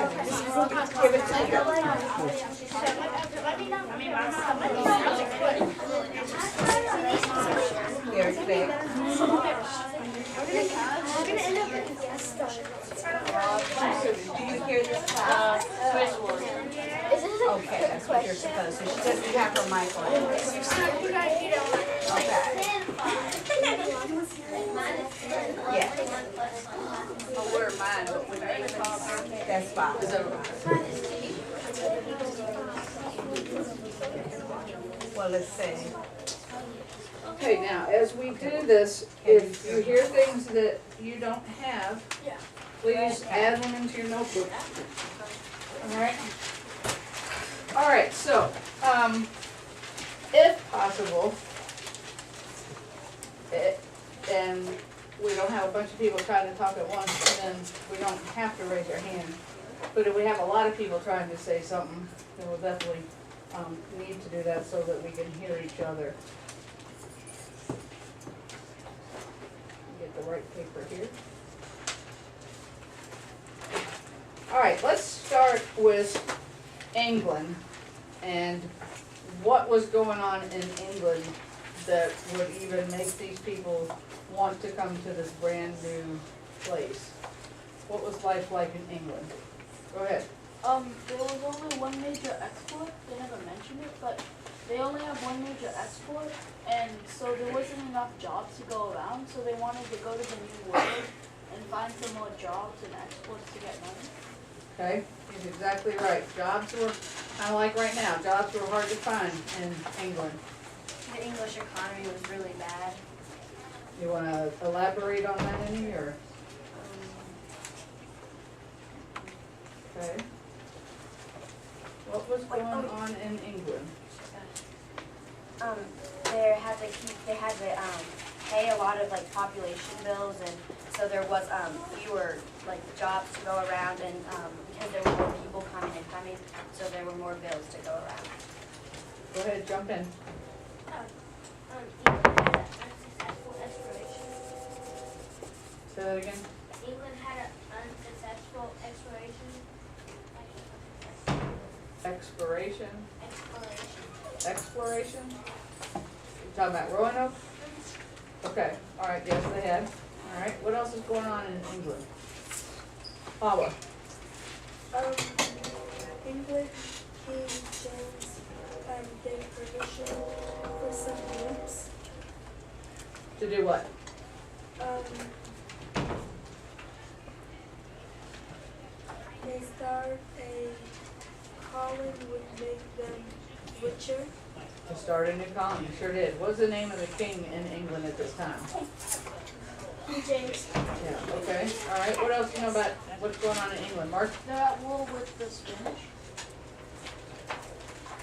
Give it to you. Here, it's big. Do you hear this class? Okay, that's what you're supposed to. She says you have her mic on. Okay. Yeah. I'll wear mine, but when they talk, That's fine. Well, let's see. okay, now, as we do this, if you hear things that you don't have, please add them into your notebook. Alright? Alright, so, if possible, and we don't have a bunch of people trying to talk at once, then we don't have to raise our hand. But if we have a lot of people trying to say something, then we'll definitely, need to do that so that we can hear each other. Get the right paper here. Alright, let's start with England and what was going on in England that would even make these people want to come to this brand new place. What was life like in England? Go ahead. There was only one major export, they never mentioned it, but they only have one major export, and so there wasn't enough jobs to go around, so they wanted to go to the new world and find some more jobs and exports to get money. Okay, he's exactly right. Jobs were, kinda like right now, jobs were hard to find in England. The English economy was really bad. You wanna elaborate on that any, or? Okay. What was going on in England? They had to pay a lot of like population bills, and so there was fewer like jobs to go around, and because there were more people coming, so there were more bills to go around. Go ahead, jump in. England had an unsuccessful exploration. Say that again. England had an unsuccessful exploration. Exploration. Exploration. Exploration? You talking about Roanoke? Okay, alright, yes, they had. Alright, what else is going on in England? Paula? England, King James, gave permission for some groups. To do what? They start a colony would make them richer. To start a new colony, sure did. What was the name of the king in England at this time? King James. Yeah, okay, alright, what else do you know about what's going on in England? Mark? They're at war with the Spanish.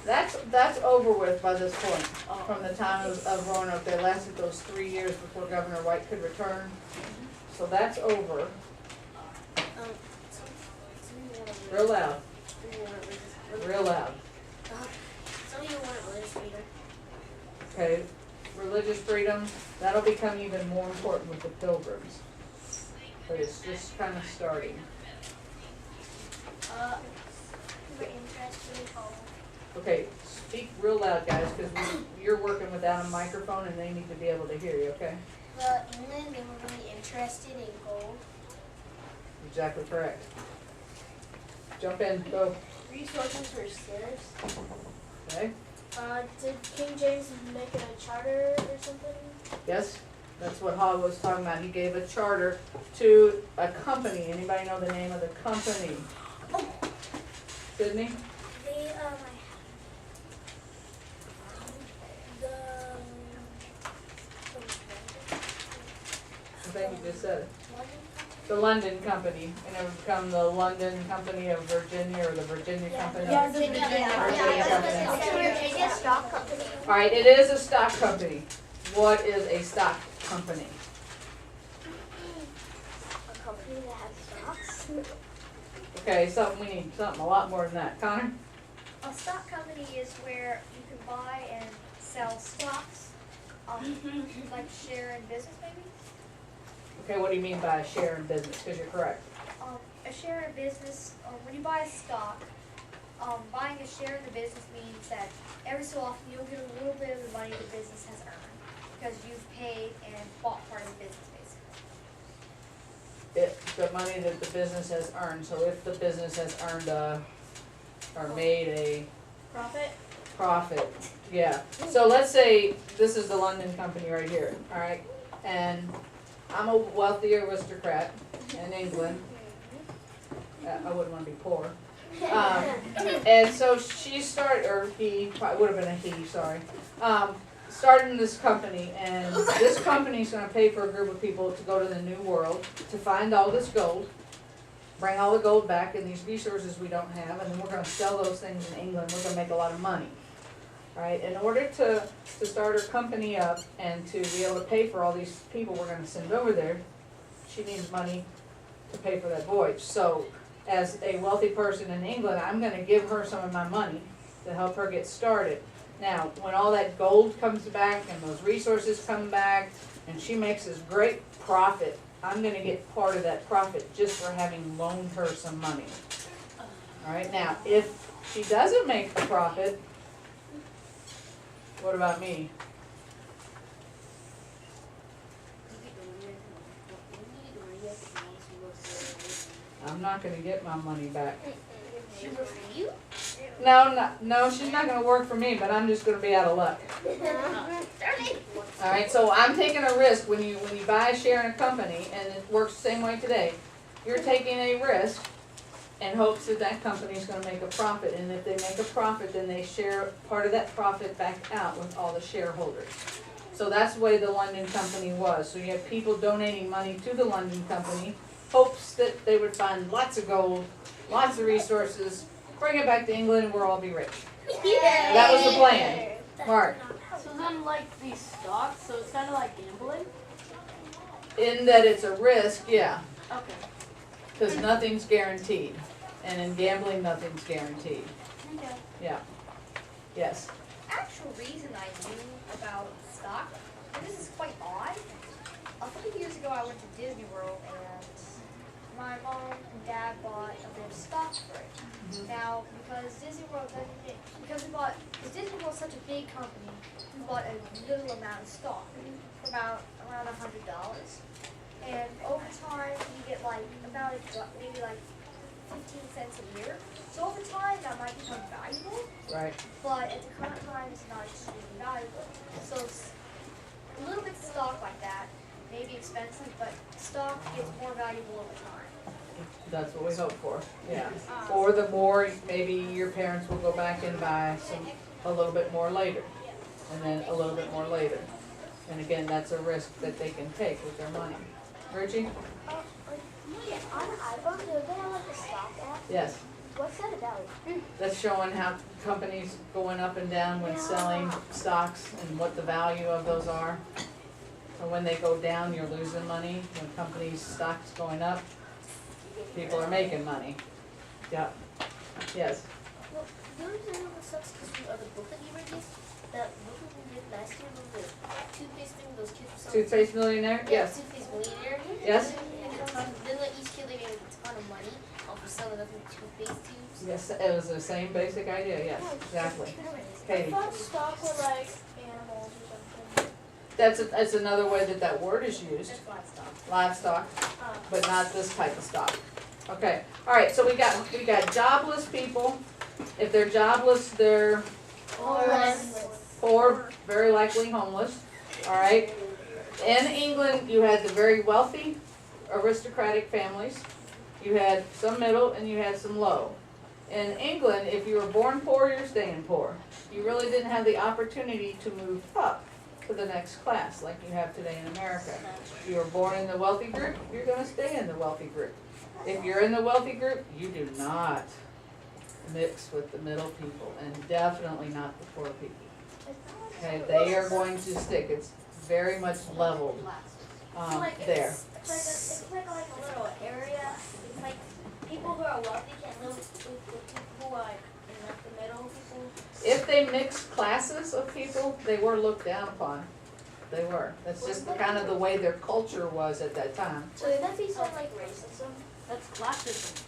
That's over with by this point. From the time of Roanoke, they lasted those 3 years before Governor White could return. So that's over. Real loud, real loud. Some of you want religious freedom. Okay, religious freedom, that'll become even more important with the Pilgrims. But it's just kind of starting. We're interested in all. Okay, speak real loud, guys, because you're working without a microphone and they need to be able to hear you, okay? England, they were really interested in gold. Exactly correct. Jump in, go. Resources were scarce. Okay, Did King James make it a charter or something? yes, that's what Hogg was talking about. He gave a charter to a company. Anybody know the name of the company? Sydney? They I think you just said it. The London Company, and it would become the London Company of Virginia, or the Virginia Company. Yeah, the Virginia stock company. Alright, it is a stock company. What is a stock company? a company that has stocks. Okay, we need something a lot more than that. Connor? A stock company is where you can buy and sell stocks, like share in business maybe? Okay, what do you mean by a share in business? Because you're correct. A share in business, or when you buy a stock, buying a share in the business means that every so often you'll get a little bit of the money the business has earned because you've paid and bought part of the business basically. The money that the business has earned, so if the business has earned or made a profit, yeah. So let's say this is the London company right here, alright? And I'm a wealthy aristocrat in England. I wouldn't wanna be poor. And so she started, or he, probably would have been a he, sorry. Starting this company, and this company's gonna pay for a group of people to go to the New World to find all this gold, bring all the gold back and these resources we don't have, and then we're gonna sell those things in England. We're gonna make a lot of money. Right? In order to start her company up and to be able to pay for all these people we're gonna send over there, she needs money to pay for that voyage. So as a wealthy person in England, I'm gonna give her some of my money to help her get started. Now, when all that gold comes back and those resources come back and she makes this great profit, I'm gonna get part of that profit just for having loaned her some money. Alright, now, if she doesn't make a profit, what about me? I'm not gonna get my money back. She works for you? No, she's not gonna work for me, but I'm just gonna be out of luck. Alright, so I'm taking a risk when you buy a share in a company, and it works the same way today. You're taking a risk in hopes that that company's gonna make a profit, and if they make a profit, then they share part of that profit back out with all the shareholders. So that's the way the London company was. So you have people donating money to the London company, hopes that they would find lots of gold, lots of resources, bring it back to England, and we'll all be rich. That was the plan. Mark, So then, like these stocks, so it's kind of like gambling. in that it's a risk, yeah, Okay. because nothing's guaranteed. And in gambling, nothing's guaranteed. Okay. Yeah. Yes. Actual reason I knew about stock, and this is quite odd. A couple years ago I went to Disney World and my mom and dad bought a bit of stock for it. Now, because Disney World because Disney World's such a big company, we bought a little amount of stock, for around $100. And over time you get like maybe like 15 cents a year. So over time that might become valuable. Right. But at the current time, it's not extremely valuable. So it's a little bit of stock like that may be expensive, but stock gets more valuable over time. That's what we hope for. Yeah. Or the more, maybe your parents will go back and buy a little bit more later, and then a little bit more later. And again, that's a risk that they can take with their money. Richie? On the iPhone, do they have like a stock app? Yes. What's that about? That's showing how companies going up and down when selling stocks and what the value of those are. So when they go down, you're losing money. When companies' stocks going up, people are making money. Yeah. Yes. Well, the only thing that sucks is the book that you read this, that book that we did last year with the toothpaste thing, those kids were selling. Toothpaste millionaire? Yes. Toothpaste millionaire. Yes. Then like each kid they made a ton of money for selling nothing toothpaste tubes. Yes, it was the same basic idea, yes, exactly. Katie? I thought stock were like animals or something. That's another way that word is used, That's livestock. livestock, but not this type of stock. Okay, alright, so we got jobless people. If they're jobless, they're poor, very likely homeless, alright? In England, you had the very wealthy aristocratic families. You had some middle and you had some low. In England, if you were born poor, you're staying poor. You really didn't have the opportunity to move up to the next class like you have today in America. If you were born in the wealthy group, you're gonna stay in the wealthy group. If you're in the wealthy group, you do not mix with the middle people and definitely not the poor people. Okay, they are going to stick. It's very much leveled there. It's like a little area. It's like people who are wealthy can live with people who are in like the middle people. If they mixed classes of people, they were looked down upon. They were. That's just kind of the way their culture was at that time. So would that be something like racism? That's classism.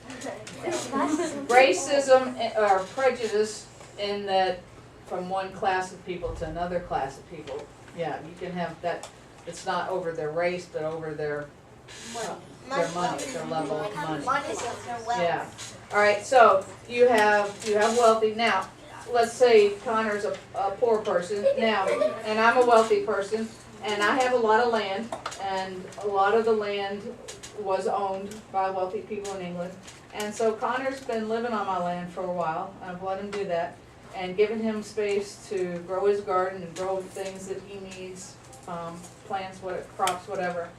racism or prejudice in that from one class of people to another class of people. Yeah, you can have that, it's not over their race, but over their money, their level of money. Yeah, alright, so you have wealthy, now, let's say Connor's a poor person, now, and I'm a wealthy person, and I have a lot of land, and a lot of the land was owned by wealthy people in England. And so Connor's been living on my land for a while, I've let him do that, and given him space to grow his garden and grow things that he needs, plants, crops, whatever.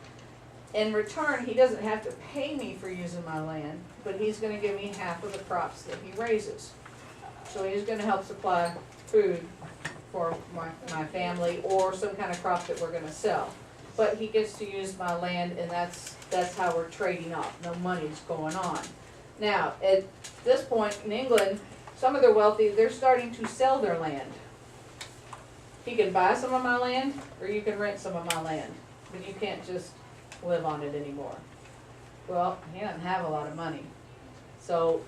In return, he doesn't have to pay me for using my land, but he's gonna give me half of the crops that he raises. So he's gonna help supply food for my family or some kind of crop that we're gonna sell. But he gets to use my land, and that's how we're trading off, no money's going on. Now, at this point in England, some of the wealthy, they're starting to sell their land. He can buy some of my land, or you can rent some of my land, but you can't just live on it anymore. Well, he doesn't have a lot of money, so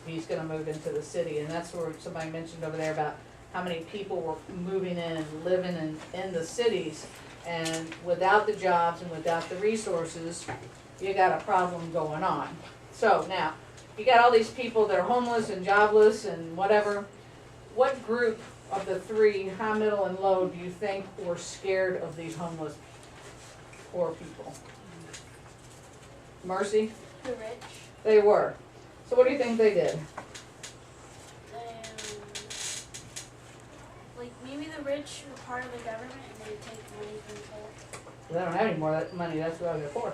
he's gonna move into the city, and that's where somebody mentioned over there about how many people were moving in and living in the cities, and without the jobs and without the resources, you got a problem going on. So now, you got all these people that are homeless and jobless and whatever. What group of the three, high, middle, and low, do you think were scared of these homeless poor people? Mercy? The rich. They were. So what do you think they did? Like maybe the rich were part of the government and they take money from the poor. They don't have any more money, that's why they're poor.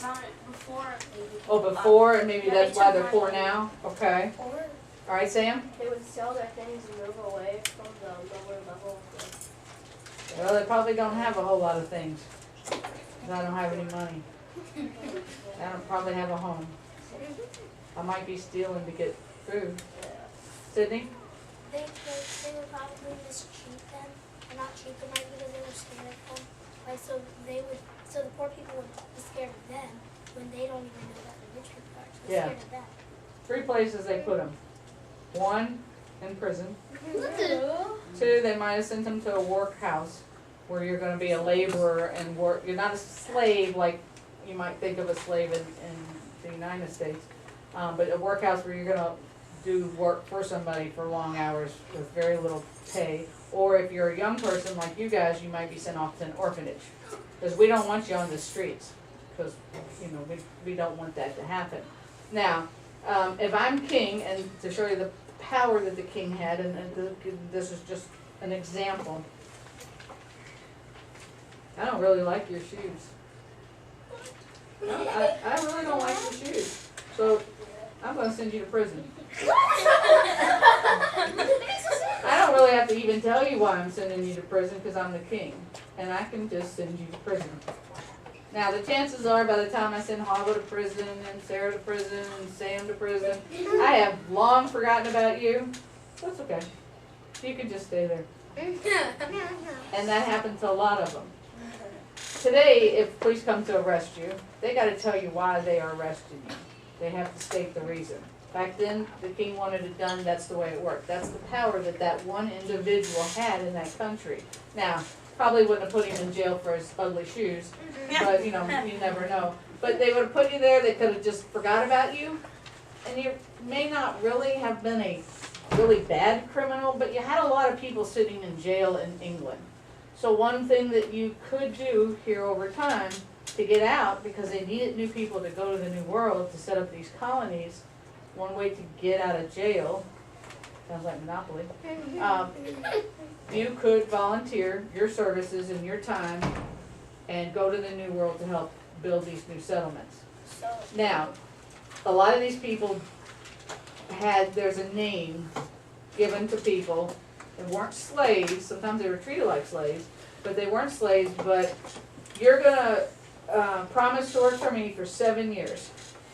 Not before they became. Oh, before, and maybe Yeah, that's they why took they're poor money. now? Okay. Or Alright, Sam? They would sell their things and move away from the lower level of Well, they probably don't have a whole lot of things. 'Cause I don't have any money. I don't probably have a home. I might be stealing to get food. Sydney? they would probably mistreat them, or not treat them right because they were scared of them. Like so the poor people would be scared of them when they don't even know that the rich people are actually Yeah. scared of them. 3 places they put them. 1, in prison. 2, they might have sent them to a workhouse where you're gonna be a laborer and work. You're not a slave like you might think of a slave in the United States. But a workhouse where you're gonna do work for somebody for long hours with very little pay. Or if you're a young person like you guys, you might be sent off to an orphanage. Because we don't want you on the streets. Because, we don't want that to happen. Now, if I'm king, and to show you the power that the king had, and this is just an example. I don't really like your shoes. I really don't like your shoes. So, I'm gonna send you to prison. I don't really have to even tell you why I'm sending you to prison, because I'm the king. And I can just send you to prison. Now, the chances are by the time I send Harlow to prison, and Sarah to prison, and Sam to prison, I have long forgotten about you. That's okay. You can just stay there. And that happens to a lot of them. Today, if police come to arrest you, they gotta tell you why they are arresting you. They have to state the reason. Back then, the king wanted it done, that's the way it worked. That's the power that that one individual had in that country. Now, probably wouldn't have put him in jail for his ugly shoes, but you never know. But they would have put you there, they could have just forgot about you, and you may not really have been a really bad criminal, but you had a lot of people sitting in jail in England. So one thing that you could do here over time to get out, because they needed new people to go to the New World to set up these colonies, one way to get out of jail, sounds like Monopoly, you could volunteer your services and your time and go to the New World to help build these new settlements. Now, a lot of these people there's a name given to people that weren't slaves. Sometimes they were treated like slaves, but they weren't slaves. But you're gonna promise to work for me for 7 years,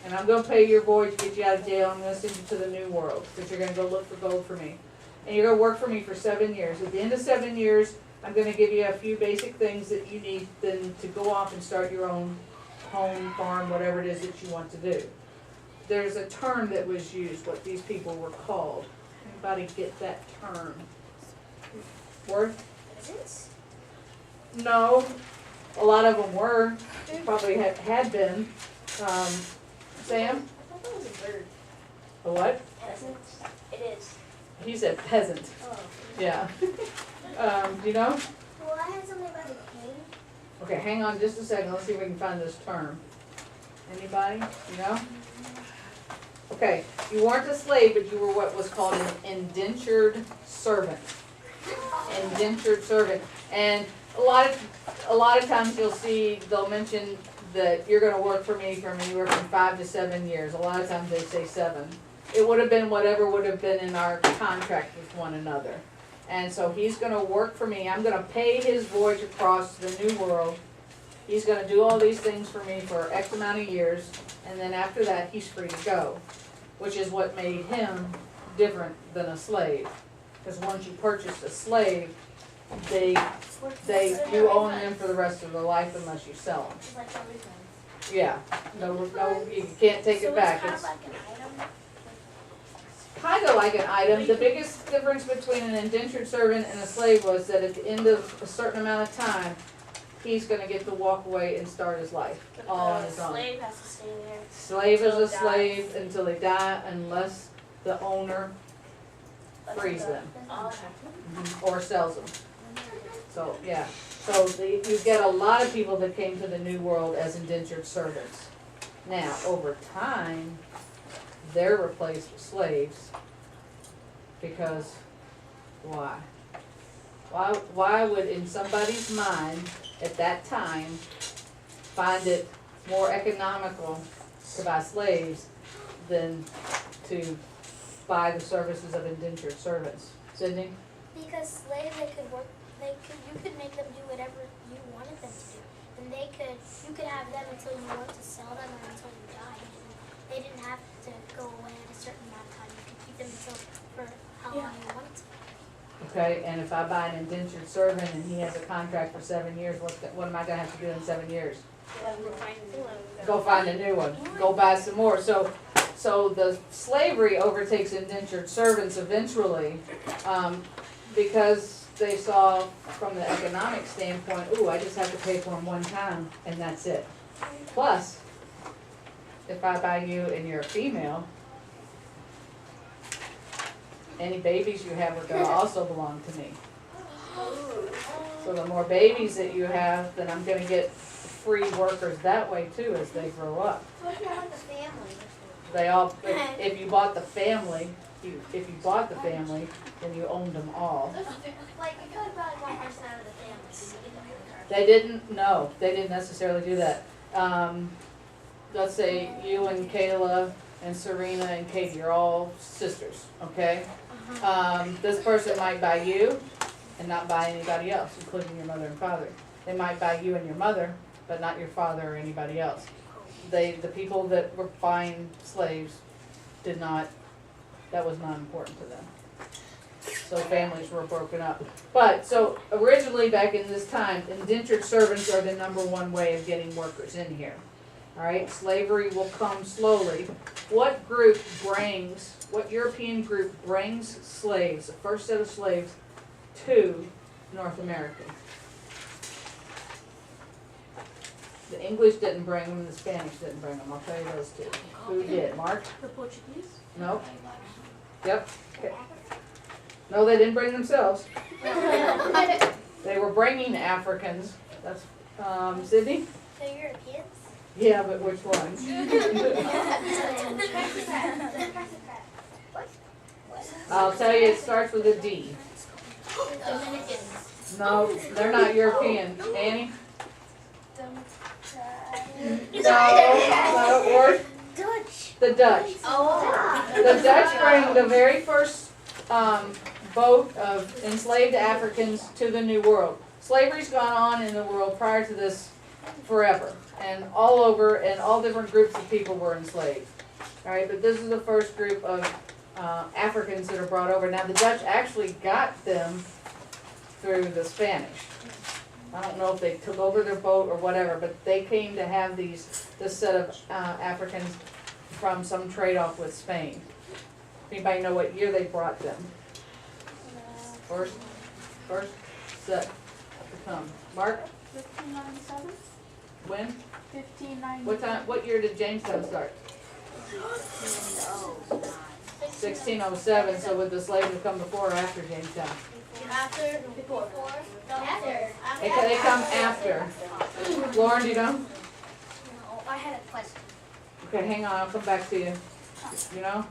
and I'm gonna pay your voyage, get you out of jail. I'm gonna send you to the New World, because you're gonna go look for gold for me, and you're gonna work for me for 7 years. At the end of 7 years, I'm gonna give you a few basic things that you need then to go off and start your own home, farm, whatever it is that you want to do. there's a term that was used, what these people were called. Anybody get that term? Worth? Peasants? No, a lot of them were, probably had been. Sam, I thought that was a bird. a what? Peasants? It is. He said peasant, Oh. yeah. Do you know? Well, I had something about the king. Okay, hang on just a second, let's see if we can find this term. Anybody, you know? Okay, you weren't a slave, but you were what was called an indentured servant. Indentured servant. And a lot of times you'll see, they'll mention that you're gonna work for me from anywhere from 5 to 7 years. A lot of times they say 7. It would have been whatever would have been in our contract with one another. And so he's gonna work for me, I'm gonna pay his voyage across the new world. He's gonna do all these things for me for X amount of years, and then after that, he's free to go. Which is what made him different than a slave. Because once you purchase a slave, you own them for the rest of their life unless you sell them. It's like everything. Yeah, no, you can't take it back. So It's it's kind of like an item. kind of like an item. The biggest difference between an indentured servant and a slave was that at the end of a certain amount of time, he's gonna get to walk away and start his life all on his own. Slave has to stay there. Slave is Until a he slave until they die unless the owner frees them Oh, or sells them. So, yeah, so you get a lot of people that came to the New World as indentured servants. Now, over time, they're replaced with slaves because why? Why would in somebody's mind at that time find it more economical to buy slaves than to buy the services of indentured servants? Sydney? Because slaves, you could make them do whatever you wanted them to do. And you could have them until you want to sell them or until you die. They didn't have to go away at a certain amount of time. You could keep them for how long you wanted to. Okay, and if I buy an indentured servant and he has a contract for 7 years, what am I gonna have to do in 7 years? Go find a new one, go buy some more. So the slavery overtakes indentured servants eventually, because they saw from the economic standpoint, ooh, I just have to pay for them one time and that's it. Plus, if I buy you and you're a female, any babies you have are gonna also belong to me. So the more babies that you have, then I'm gonna get free workers that way too as they grow up. So it's not like a family. They all, if you bought the family, then you owned them all. Like, you could buy one person out of the family, so you get the whole card. They didn't necessarily do that. Let's say you and Kayla and Serena and Katie are all sisters, okay? This person might buy you and not buy anybody else, including your mother and father. They might buy you and your mother, but not your father or anybody else. The people that were buying slaves that was not important to them. So families were broken up. But, so originally back in this time, indentured servants are the #1 way of getting workers in here. Alright, slavery will come slowly. What European group brings slaves, the first set of slaves, to North America? The English didn't bring them, the Spanish didn't bring them, I'll tell you those two. Who did, Mark? The Portuguese? Nope. Yep. Okay. No, they didn't bring themselves. They were bringing Africans. That's, Sydney? The Europeans? Yeah, but which ones? I'll tell you, it starts with a D. Dominicans. No, they're not European. Annie? No, or Dutch. the Dutch. Oh. The Dutch bring the very first boat of enslaved Africans to the New World. Slavery's gone on in the world prior to this forever, and all over, and all different groups of people were enslaved. All right, but this is the first group of Africans that are brought over. Now, the Dutch actually got them through the Spanish. I don't know if they took over their boat or whatever, but they came to have this set of Africans from some trade-off with Spain. Anybody know what year they brought them? First set to come. Mark, 1597? when? 1590. What time, what year did Jamestown start? 1607, so would the slaves have come before or after Jamestown? After, before. After. They come after. Lauren, do you know? No, I had a question. Okay, hang on, I'll come back to you. You know?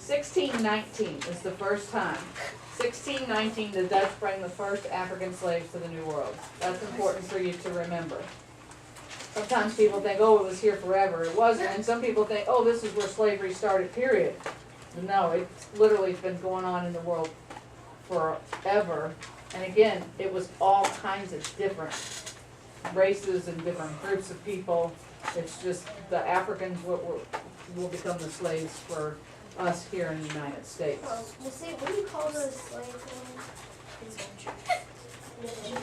1619 is the first time. 1619, the Dutch bring the first African slaves to the New World. That's important for you to remember. Sometimes people think, oh, it was here forever. It wasn't, and some people think, oh, this is where slavery started, period. No, it's literally been going on in the world forever. And again, it was all kinds of different races and different groups of people. It's just the Africans will become the slaves for us here in the United States. What do you call those slaves?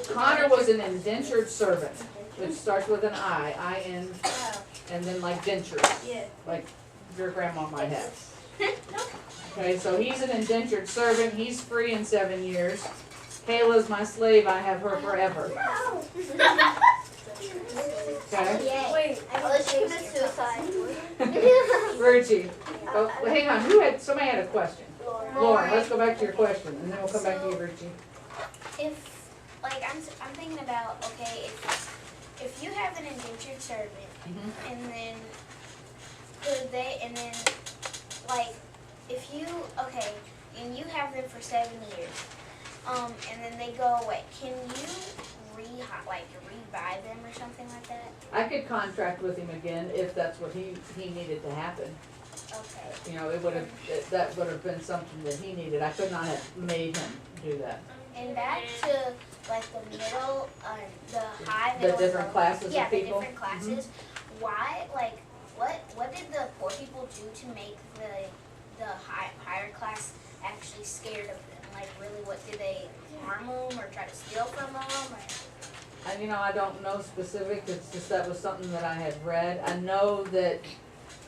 Connor was an indentured servant, which starts with an I-N, and then like dentures, Yeah. like your grandma might have. Okay, so he's an indentured servant, he's free in 7 years. Kayla's my slave, I have her forever. Okay? Wait, let's commit suicide. Ruchi, oh, well, hang on, somebody had a question. Lauren, let's go back to your question, and then we'll come back to you, Ruchi. If, like, I'm thinking about, okay, if you have an indentured servant, Mhm. and then, like, if you, okay, and you have them for 7 years, and then they go away, can you rebuy them or something like that? I could contract with him again if that's what he needed to happen. Okay. You know, that would have been something that he needed. I could not have made him do that. And back to, like, the middle, the high, The middle, different low. classes Yeah, of people. the different classes. Why, like, what did the poor people do to make the higher class actually scared of them? Like, really, what did they harm them or try to steal from them? Or? And you know, I don't know specifics, it's just that was something that I had read. I know that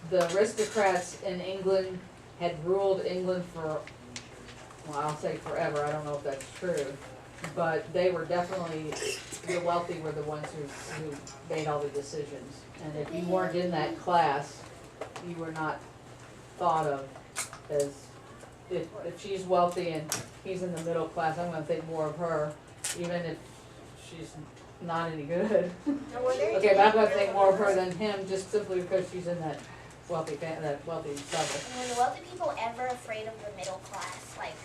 the aristocrats in England had ruled England for, well, I'll say forever, I don't know if that's true. But they were definitely, the wealthy were the ones who made all the decisions. And if you weren't in that class, you were not thought of as, if she's wealthy and he's in the middle class, I'm gonna think more of her, even if she's not any good. Okay, but I'm gonna think more of her than him, just simply because she's in that wealthy level. And were the wealthy people ever afraid of the middle class? Like,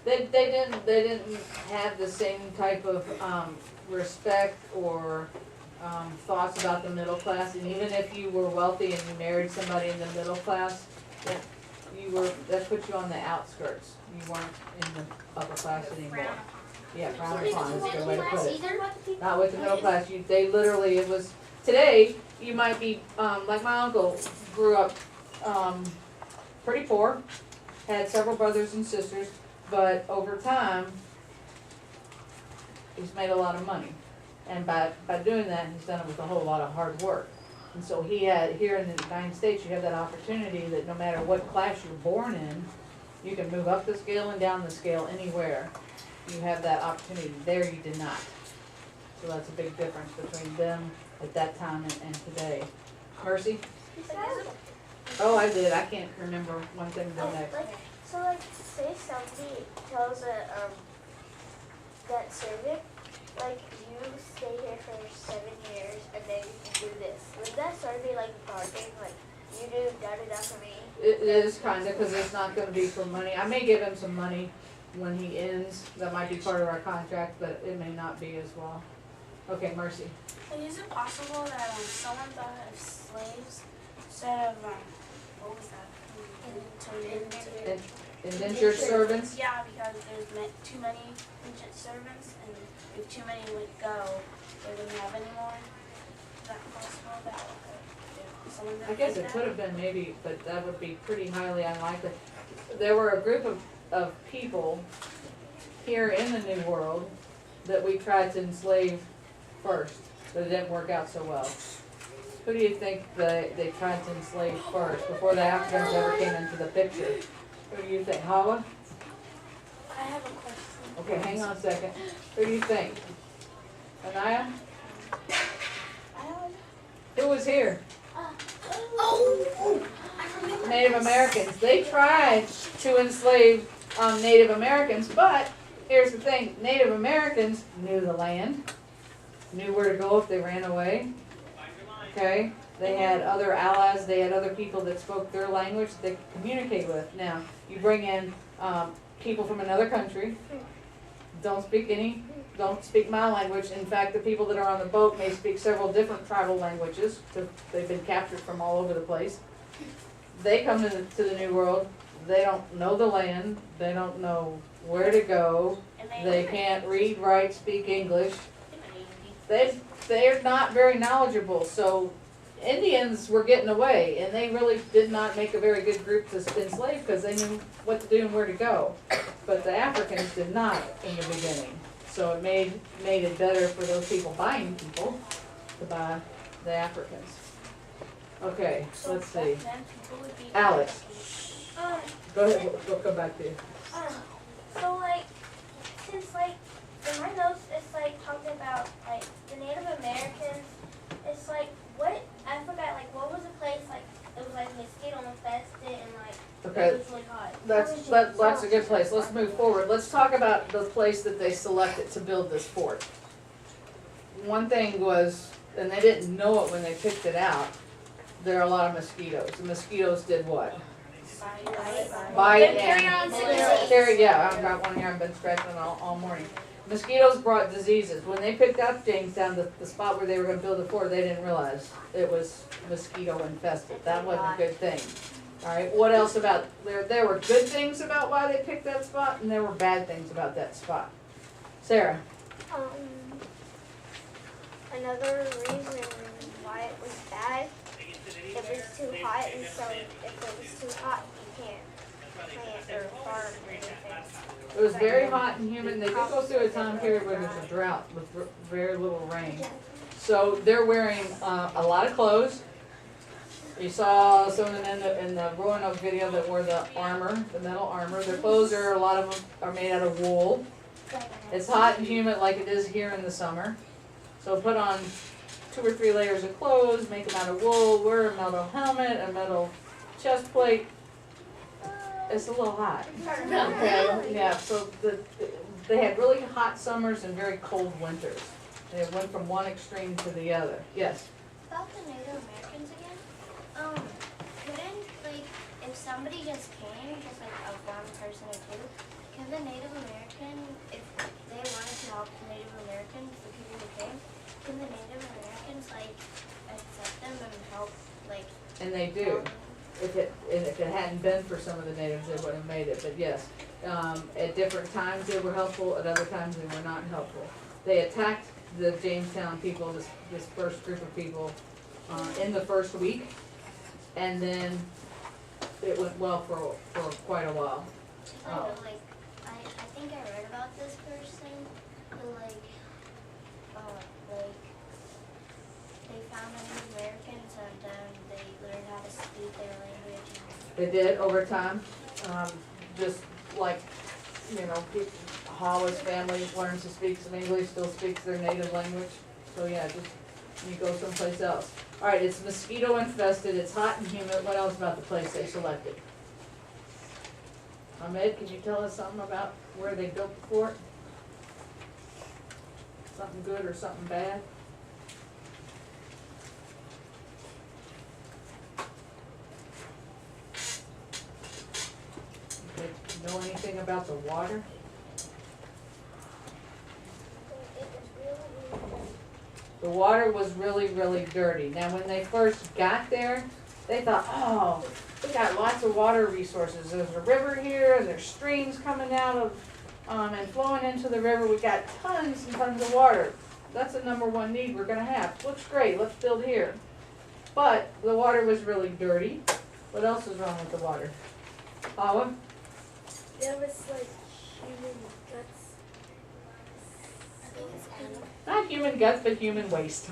They didn't have the same type of respect or thoughts about the middle class. And even if you were wealthy and you married somebody in the middle class, that put you on the outskirts. You weren't in the upper class anymore. Yeah, frowned upon is a good way to put it. Not with the middle class. They literally, it was, today, you might be, like my uncle grew up pretty poor, had several brothers and sisters, but over time, he's made a lot of money. And by doing that, he's done it with a whole lot of hard work. And so he had, here in the United States, you have that opportunity that no matter what class you're born in, you can move up the scale and down the scale anywhere. You have that opportunity. There you did not. So that's a big difference between them at that time and today. Mercy? Oh, I did. I can't remember one thing to the next. So like, say somebody tells that servant, like, you stay here for 7 years and then you can do this. Would that sort of be like bargaining, like, you do da-da-da for me? It is kinda, cause it's not gonna be for money. I may give him some money when he ends. That might be part of our contract, but it may not be as well. Okay, Mercy. Like, is it possible that someone thought of slaves instead of what was that? Indentured servants? Yeah, because there's too many indentured servants, and if too many would go, they wouldn't have any more. Is that possible? That someone I guess it could have been maybe, but that would be pretty highly unlikely. There were a group of people here in the New World that we tried to enslave first, but it didn't work out so well. who do you think they tried to enslave first, before the Africans ever came into the picture? Who do you think, Hawa? I have a question. Okay, hang on a second. Who do you think? Anaya? Who was here? Oh, I remember. Native Americans. They tried to enslave Native Americans, but here's the thing, Native Americans knew the land, knew where to go if they ran away. Okay? They had other allies, they had other people that spoke their language that they could communicate with. Now, you bring in people from another country, don't speak my language. In fact, the people that are on the boat may speak several different tribal languages, because they've been captured from all over the place. They come to the New World, they don't know the land, they don't know where to go, they can't read, write, speak English. They're not very knowledgeable, so Indians were getting away, and they really did not make a very good group to enslave, because they knew what to do and where to go. But the Africans did not in the beginning, so it made it better for those people buying people to buy the Africans. Okay, let's see. Back then, people would be. Alex, go ahead, we'll come back to you. So like, since like, in my notes, it's like talking about like the Native Americans. It's like, what, I forgot, like what was the place, like, it was like mosquito infested and like, Okay, it was really hot. that's a good place. Let's move forward. Let's talk about the place that they selected to build this fort. One thing was, and they didn't know it when they picked it out, there are a lot of mosquitoes. The mosquitoes did what? Bite and carry, yeah, I've got one here, I've been scratching it all morning. Mosquitoes brought diseases. When they picked out Jamestown, the spot where they were gonna build the fort, they didn't realize it was mosquito infested. That wasn't a good thing. Alright, what else about, there were good things about why they picked that spot, and there were bad things about that spot. Sarah? Another reason why it was bad, it was too hot, and so if it was too hot, you can't plant or farm anything. It was very hot and humid, and they did go through a time period where there's a drought with very little rain. So they're wearing a lot of clothes. You saw some of them in the Roanoke video that wore the armor, the metal armor. Their clothes are, a lot of them are made out of wool. It's hot and humid like it is here in the summer. So put on 2 or 3 layers of clothes, make them out of wool, wear a metal helmet, a metal chest plate. It's a little hot. Okay, yeah, so they had really hot summers and very cold winters. They went from one extreme to the other. Yes? About the Native Americans again, couldn't, like, if somebody just came, just like a one person or two, can the Native American, if they wanted to help the Native Americans, the people who came, can the Native Americans, like, accept them and help, like, And they do. If it hadn't been for some of the natives, they would have made it, but yes. At different times they were helpful, at other times they were not helpful. They attacked the Jamestown people, this first group of people, in the first week, and then it went well for quite a while. like, I think I read about this person, who, like, they found the Native Americans and then they learned how to speak their language. They did over time, just like, Hawa's family learns to speak some English, still speaks their native language. So yeah, just, you go someplace else. Alright, it's mosquito infested, it's hot and humid. What else about the place they selected? Ahmed, can you tell us something about where they built the fort? Something good or something bad? Okay, know anything about the water? The water was really, really dirty. Now, when they first got there, they thought, oh, we got lots of water resources. There's a river here, and there's streams coming out of, and flowing into the river. We got tons and tons of water. That's the #1 need we're gonna have. Looks great, let's build here. But the water was really dirty. What else is wrong with the water? Hawa? There was like human guts. Not human guts, but human waste.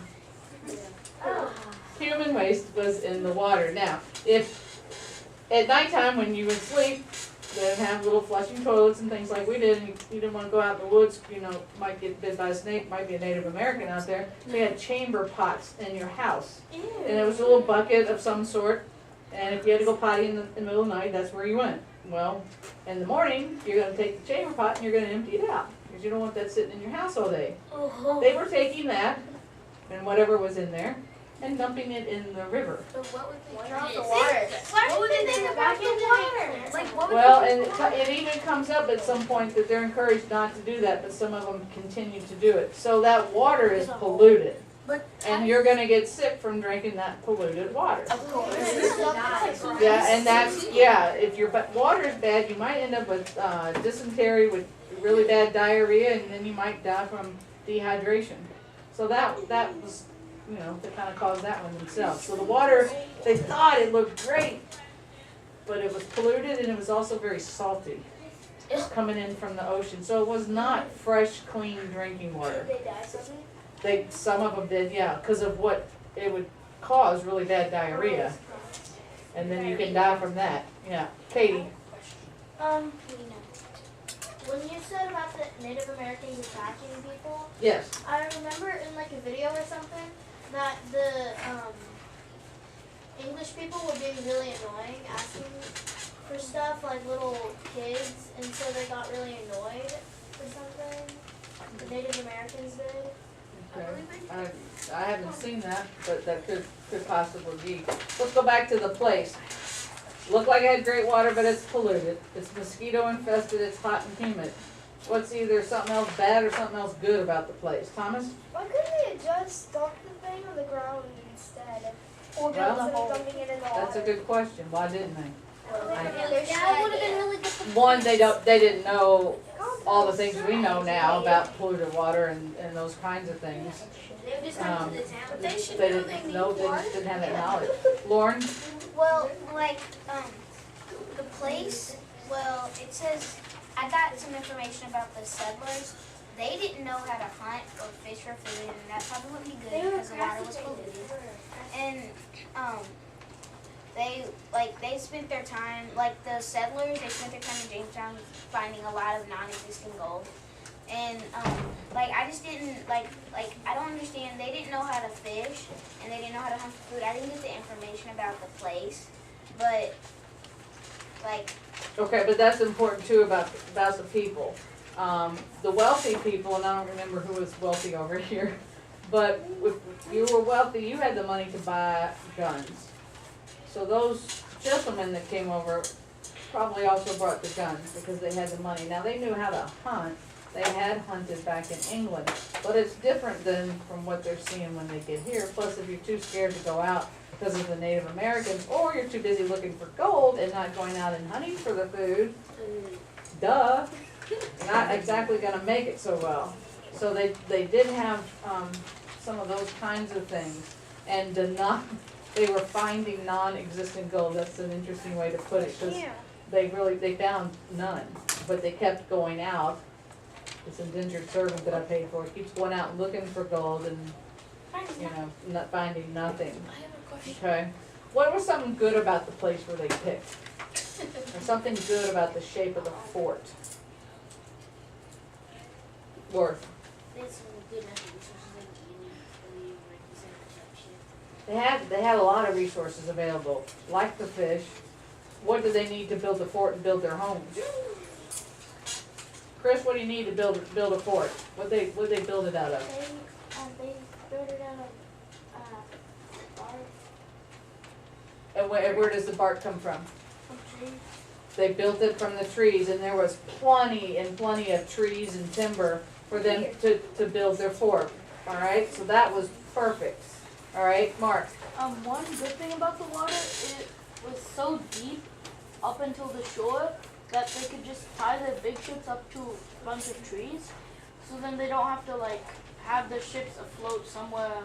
Oh. human waste was in the water. Now, if at nighttime when you would sleep, they'd have little flushing toilets and things like we did, and you didn't wanna go out in the woods, you know, might get bit by a snake, might be a Native American out there. We had chamber pots in your house. And it was a little bucket of some sort, and if you had to go potty in the middle of the night, that's where you went. Well, in the morning, you're gonna take the chamber pot and you're gonna empty it out, because you don't want that sitting in your house all day. They were taking that, and whatever was in there, and dumping it in the river. But what would they Drop do? the water. What would they think about the water? Like, what would Well, and it even comes up at some point that they're encouraged not to do that, but some of them continue to do it. So that water is polluted, But and you're gonna get sick from drinking that polluted water. of course. Yeah, and that's, yeah, if your water is bad, you might end up with dysentery, with really bad diarrhea, and then you might die from dehydration. So that was, you know, they kinda caused that one themselves. So the water, they thought it looked great, but it was polluted and it was also very salty. It was coming in from the ocean, so it was not fresh, clean drinking water. Did they die something? Some of them did, yeah, because of what it would cause, really bad diarrhea. And then you can die from that, yeah. Katie? When you said about the Native Americans attacking people, Yes. I remember in like a video or something that the English people were being really annoying, asking for stuff like little kids, and so they got really annoyed or something. The Native Americans did. Okay. I haven't seen that, but that could possibly be. Let's go back to the place. Looked like it had great water, but it's polluted. It's mosquito infested, it's hot and humid. What's either something else bad or something else good about the place? Thomas? Why couldn't they just dump the thing on the ground instead? Or Well, instead of dumping it in the water? That's a good question. Why didn't they? That would have been really good for One, they didn't know all the things we know now about polluted water and those kinds of things. They just come to the town. But they should They know didn't they know, need they water. just didn't have that knowledge. Lauren? Well, like, the place, well, it says, I got some information about the settlers. They didn't know how to hunt or fish for food, and that probably wouldn't be good because the water was polluted. And, they spent their time, like the settlers, they spent their time in Jamestown finding a lot of non-existing gold. And, I just didn't, I don't understand, they didn't know how to fish, and they didn't know how to hunt for food. I didn't get the information about the place, but, Okay, but that's important too about the people. The wealthy people, and I don't remember who was wealthy over here, but if you were wealthy, you had the money to buy guns. So those gentlemen that came over probably also brought the guns because they had the money. Now they knew how to hunt. They had hunted back in England, but it's different than from what they're seeing when they get here. Plus, if you're too scared to go out because of the Native Americans, or you're too busy looking for gold and not going out and hunting for the food, duh, you're not exactly gonna make it so well. So they did have, some of those kinds of things, and they were finding non-existent gold. That's an interesting way to put it, because they found none, but they kept going out. This indentured servant that I paid for keeps going out and looking for gold and, not finding nothing. I have a question. Okay, what was something good about the place where they picked? Or something good about the shape of the fort? Worth. There's some good natural resources like eating, They had a lot of resources available, like the fish. What do they need to build the fort and build their homes? Chris, what do you need to build a fort? What they build it out of? They built it out of bark And where does the bark come from? from trees. They built it from the trees, and there was plenty of trees and timber for them to build their fort. All right, so that was perfect. All right, Mark. One good thing about the water, it was so deep up until the shore that they could just tie their big ships up to a bunch of trees. So then they don't have to have the ships afloat somewhere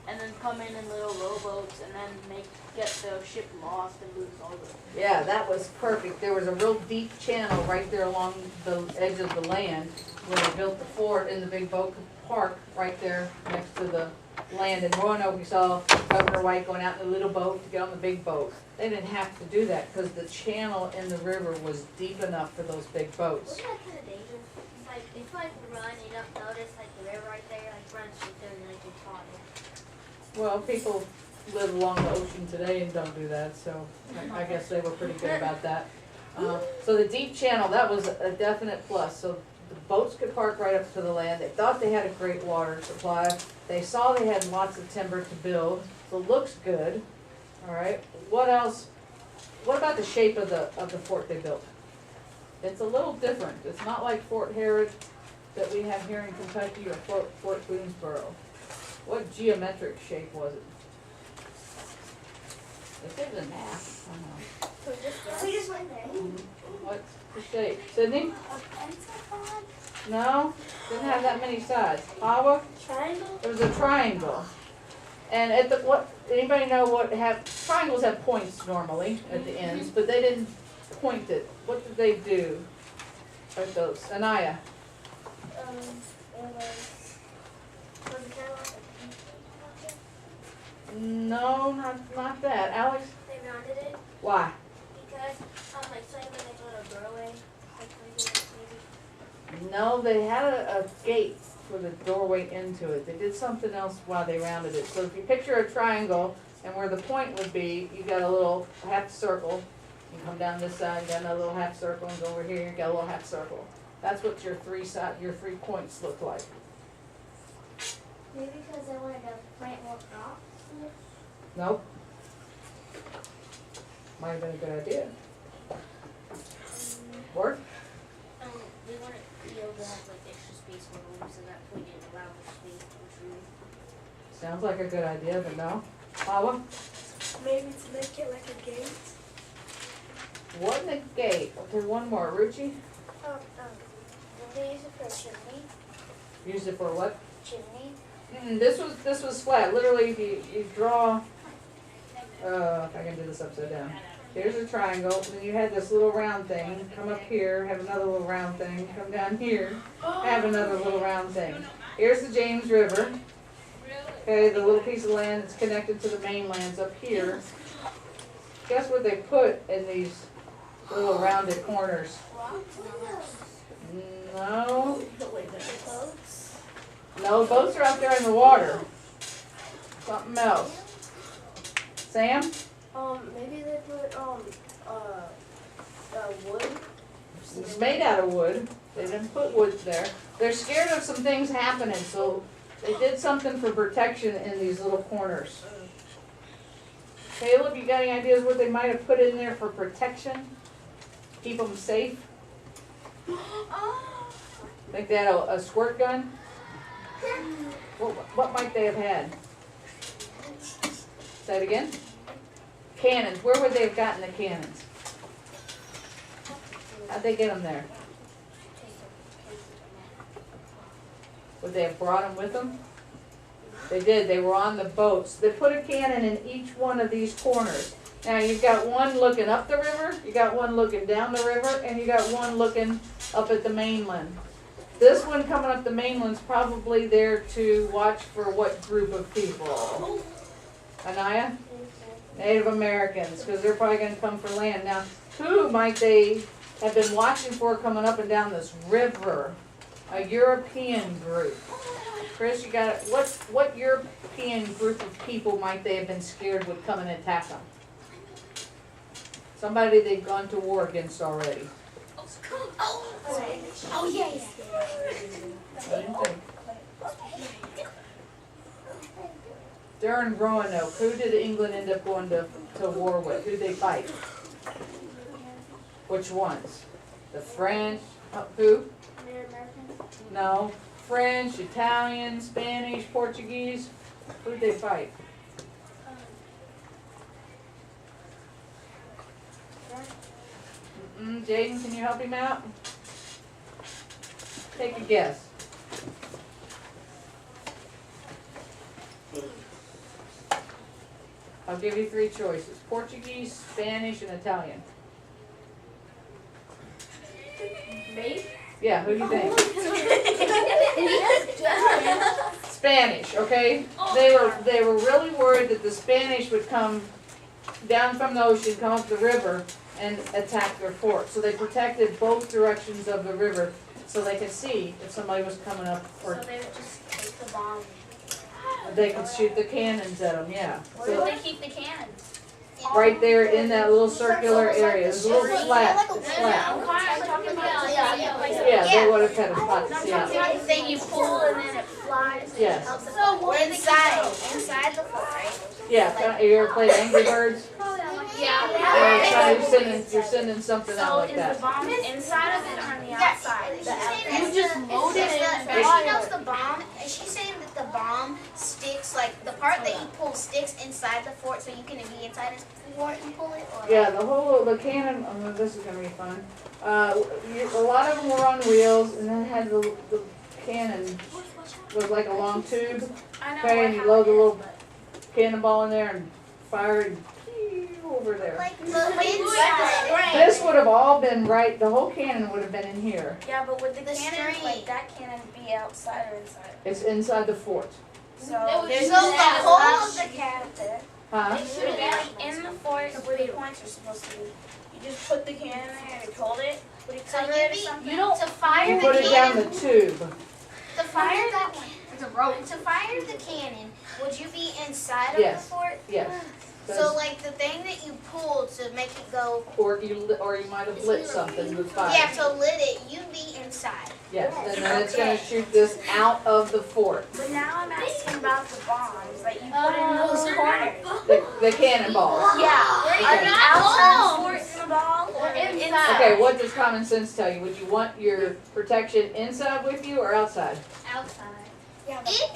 and then come in little rowboats and then get the ship lost and lose all the. Yeah, that was perfect. There was a real deep channel right there along the edge of the land where they built the fort, and the big boat could park right there next to the land in Roanoke, we saw Governor White going out in a little boat to get on the big boat. They didn't have to do that because the channel in the river was deep enough for those big boats. Wasn't that kind of dangerous? It's like, if like run, you don't notice like the river right there, like run straight there and like you're caught. Well, people live along the ocean today and don't do that, so I guess they were pretty good about that. So the deep channel, that was a definite plus. So the boats could park right up to the land. They thought they had a great water supply. They saw they had lots of timber to build, so it looks good. All right, what else? What about the shape of the fort they built? It's a little different. It's not like Fort Herod that we have here in Kentucky or Fort Boonesboro. What geometric shape was it? If it was a map, I don't know. We just went there. What's the shape? Sydney? A pentagon? No, didn't have that many sides. Awa? Triangle? It was a triangle. And at the, what, anybody know what triangles have points normally at the ends, but they didn't point it. What did they do at those? Anaya? It was it kind of like a No, not that. Alex? they rounded it Why? because like so like a little doorway, like maybe. No, they had a gate for the doorway into it. They did something else while they rounded it. So if you picture a triangle and where the point would be, you got a little half circle. You come down this side, you got another little half circle, and go over here, you got a little half circle. That's what your three points look like. Maybe because they wanted to plant more crops. Nope. Might have been a good idea. Work? We wanted to be able to have like extra space for rooms, and that we didn't allow for space for room. Sounds like a good idea, but no. Paula? Maybe to make it like a gate. Wasn't a gate. Okay, one more. Ruchi? They use it for a chimney. Used it for what? Chimney. This was flat. Literally, if you draw, if I can do this upside down. Here's a triangle, then you had this little round thing, come up here, have another little round thing, come down here, have another little round thing. Here's the James River. Okay, the little piece of land that's connected to the mainland's up here. Guess what they put in these little rounded corners? No. No, boats are out there in the water. Something else. Sam? Maybe they put, wood. It's made out of wood. They didn't put wood there. They're scared of some things happening, so they did something for protection in these little corners. Caleb, you got any ideas what they might have put in there for protection? Keep them safe? Think they had a squirt gun? What might they have had? Say it again? Cannons. Where would they have gotten the cannons? How'd they get them there? Would they have brought them with them? They did. They were on the boats. They put a cannon in each one of these corners. Now you've got one looking up the river, you got one looking down the river, and you got one looking up at the mainland. This one coming up the mainland's probably there to watch for what group of people? Anaya? Native Americans, because they're probably going to come for land. Now, who might they have been watching for coming up and down this river? A European group. Chris, you got it. What European group of people might they have been scared would come and attack them? Somebody they've gone to war against already. Oh yeah. During Roanoke, who did England end up going to war with? Who did they fight? Which ones? The French? Who? No. French, Italian, Spanish, Portuguese. Who did they fight? Jaden, can you help him out? Take a guess. I'll give you three choices. Portuguese, Spanish, and Italian. Me? Yeah, who do you think? Spanish, okay? They were really worried that the Spanish would come down from the ocean, come up the river, and attack their fort. So they protected both directions of the river so they could see if somebody was coming up, So or they would just take the bomb. they could shoot the cannons at them, yeah. Where So do they keep the cannons? right there in that little circular area, there's a little flat, I'm flat. talking about Yeah, they would have had a spot to see out. the thing you pull and then it flies. Yes, So We're inside the fort, right? yeah, you ever played Angry Birds? Yeah. You're sending something out So like is the that. bomb inside of it or on the outside? You just load it in and She fire knows it. the bomb. She's saying that the bomb sticks, like the part that you pull sticks inside the fort, so you can be inside the fort and pull it. Or Yeah, the cannon, this is gonna be fun. A lot of them were on wheels, and then had the cannon was like a long tube, I know okay, and you how load it the is, little but- cannonball in there and fire it over there. like the inside. This would have all been right, the whole cannon would have been in here. Yeah, but would the The cannon, string. like that cannon be outside or inside? It's inside the fort. So There's there's no the hole whole of of the cannon there. Huh? Should it be like in the fort where the points are supposed to be? You just put the cannon there and hold it, would it So cover you it or be- something? You don't. To fire You the put it down cannon. the tube. To fire that the one. It's a rope. To fire the cannon, would you be inside of Yes. the fort? Yes. So like the thing that you pull to make it go, Or you might have lit something with fire. yeah, to lit it, you'd be inside. Yes, and then it's gonna shoot this out of the fort. But now I'm asking about the bombs that you put in those corners. The cannonballs. Yeah, Okay. are the outside forts in the ball or inside? Okay, what does common sense tell you? Would you want your protection inside with you or outside? Outside.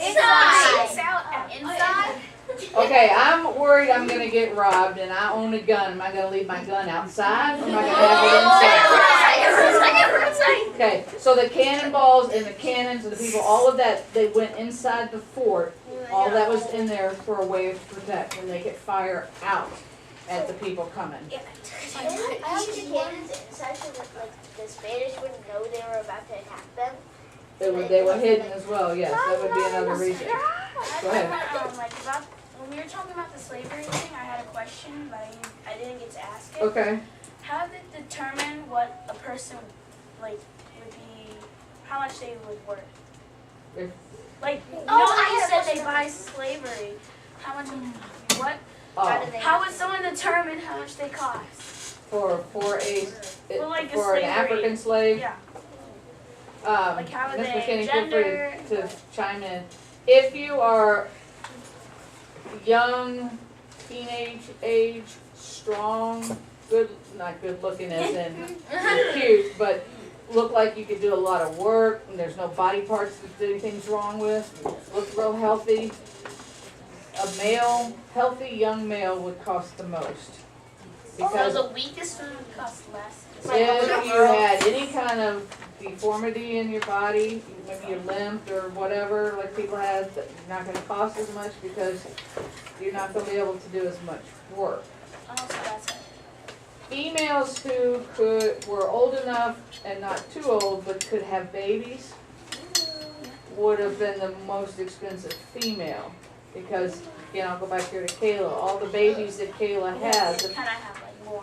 Inside. Inside. Okay, I'm worried I'm gonna get robbed and I own a gun. Am I gonna leave my gun outside or am I gonna have it inside? Okay, so the cannonballs and the cannons and the people, all of that, they went inside the fort. All that was in there for a way to protect and make it fire out at the people coming. I have the cannons inside so that like the Spanish wouldn't know they were about to attack them. They were hidden as well, yes, that would be another reason. Go ahead. Like about when we were talking about the slavery thing, I had a question, but I didn't get to ask it. Okay, How did it determine what a person like would be, how much they would worth? If- Like, you know, I you had a said question they buy slavery. How much? What? oh, How would someone determine how much they cost? for For like a for an slavery. African slave, Yeah. Like how are Ms. they? McKinney, feel free Gender? to chime in. If you are young, teenage age, strong, good, not good looking as in cute, but look like you could do a lot of work and there's no body parts that anything's wrong with, look real healthy, a male, healthy young male would cost the most. Because So the weakest one would cost less. if you had any kind of deformity in your body, maybe you're limped or whatever, like people have, that you're not gonna cost as much because you're not gonna be able to do as much work. Oh, so that's it. Females who were old enough and not too old, but could have babies, would have been the most expensive female. Because, again, I'll go back here to Kayla, all the babies that Kayla has, They kind of have like more.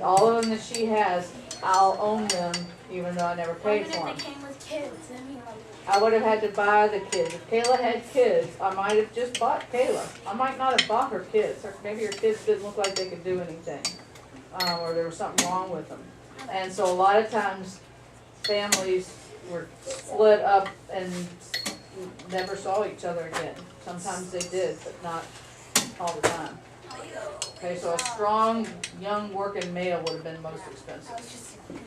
all of them that she has, I'll own them, even though I never paid Even for them. if they came with kids, I mean like. I would have had to buy the kids. If Kayla had kids, I might have just bought Kayla. I might not have bought her kids. Or maybe her kids didn't look like they could do anything. Or there was something wrong with them. And so a lot of times, families were split up and never saw each other again. Sometimes they did, but not all the time. Okay, so a strong, young working male would have been most expensive. I was just confused.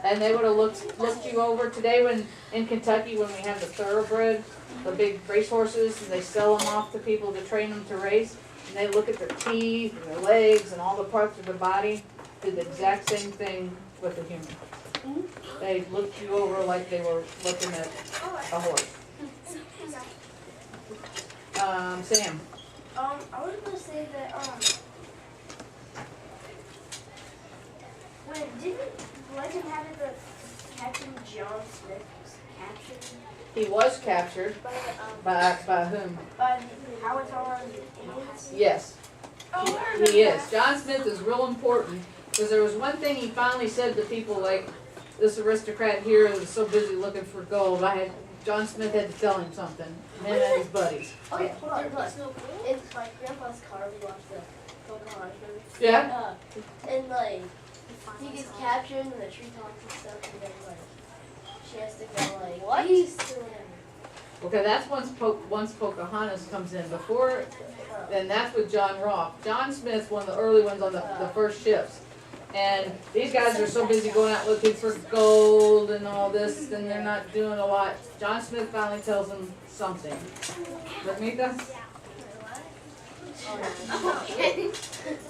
And they would have looked you over today when, in Kentucky, when we have the thoroughbred, the big racehorses, and they sell them off to people to train them to race. And they look at their teeth and their legs and all the parts of the body, did the exact same thing with a human. They looked you over like they were looking at a horse. Sam, I was gonna say that when didn't legend have it that Captain John Smith was captured? He was captured by whom? But Howard Howard Indians. Yes, Oh, he is. John Smith is real important, because there was one thing he finally said to people like, this aristocrat here is so busy looking for gold, John Smith had to tell him something, him and his buddies. Okay, hold on, look. It's my grandpa's car. We watched the Pocahontas movie. Yeah? And like, he gets captured in the treetops and stuff, and then like, she has to go like, What? peace to him. Okay, that's once Pocahontas comes in. Before, then that's with John Rolfe. John Smith's one of the early ones on the first ships. And these guys are so busy going out looking for gold and all this, and they're not doing a lot. John Smith finally tells them something. Ramita,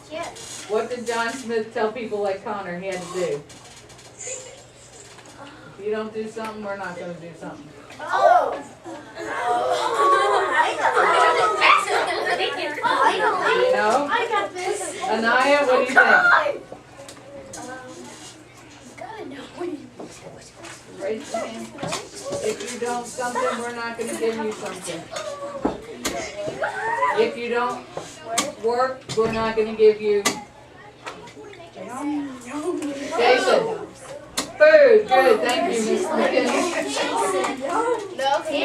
Yes. what did John Smith tell people like Connor he had to do? If you don't do something, we're not gonna do something. You know? I got this. Anaya, what do you think? Raise your hand. If you don't something, we're not gonna give you something. If you don't work, we're not gonna give you. Jason. Food, good, thank you, Ms. McKinney. No, He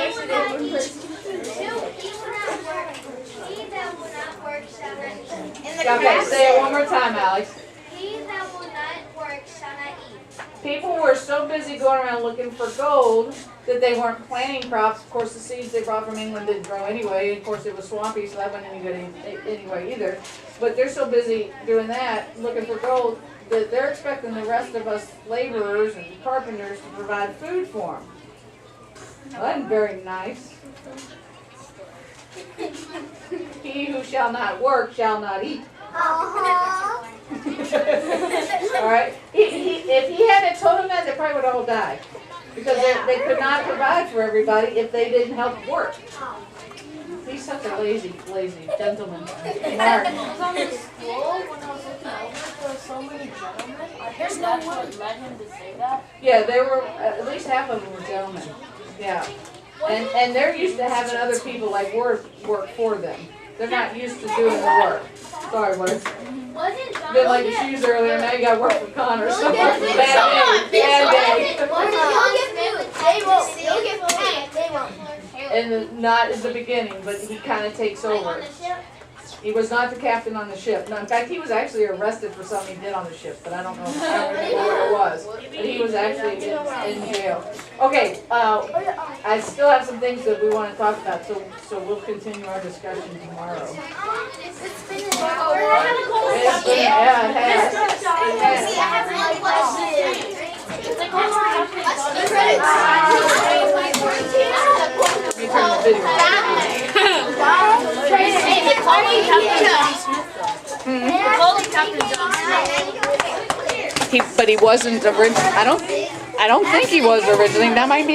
that will not work shall not eat. In the Okay, say it one more time, Alex. He that will not work shall not eat. People were so busy going around looking for gold that they weren't planting crops. Of course, the seeds they brought from England didn't grow anyway. Of course, it was swampy, so that wasn't any good anyway either. But they're so busy doing that, looking for gold, that they're expecting the rest of us laborers and carpenters to provide food for them. Well, that's very nice. He who shall not work shall not eat. All right. If he hadn't told them that, they probably would all die, because they could not provide for everybody if they didn't help work. He's such a lazy gentleman. Mark. I was on the school when I was looking over, there were so many gentlemen. I think that's what led him to say that. Yeah, there were at least half of them were gentlemen. Yeah, and they're used to having other people like work for them. They're not used to doing the work. Sorry, Wes. Wasn't John? Been like your shoes earlier. Now you got to work for Connor. So bad day. You'll get paid. They won't. And not at the beginning, but he kind of takes over. He was not the captain on the ship. No, in fact, he was actually arrested for something he did on the ship, but I don't remember what it was. But he was actually in jail. Okay, I still have some things that we want to talk about, so we'll continue our discussion tomorrow. It's been Yeah, it has. It has. It's like what's happening? Let me turn the video. But he wasn't original. I don't think he was originally. That might be.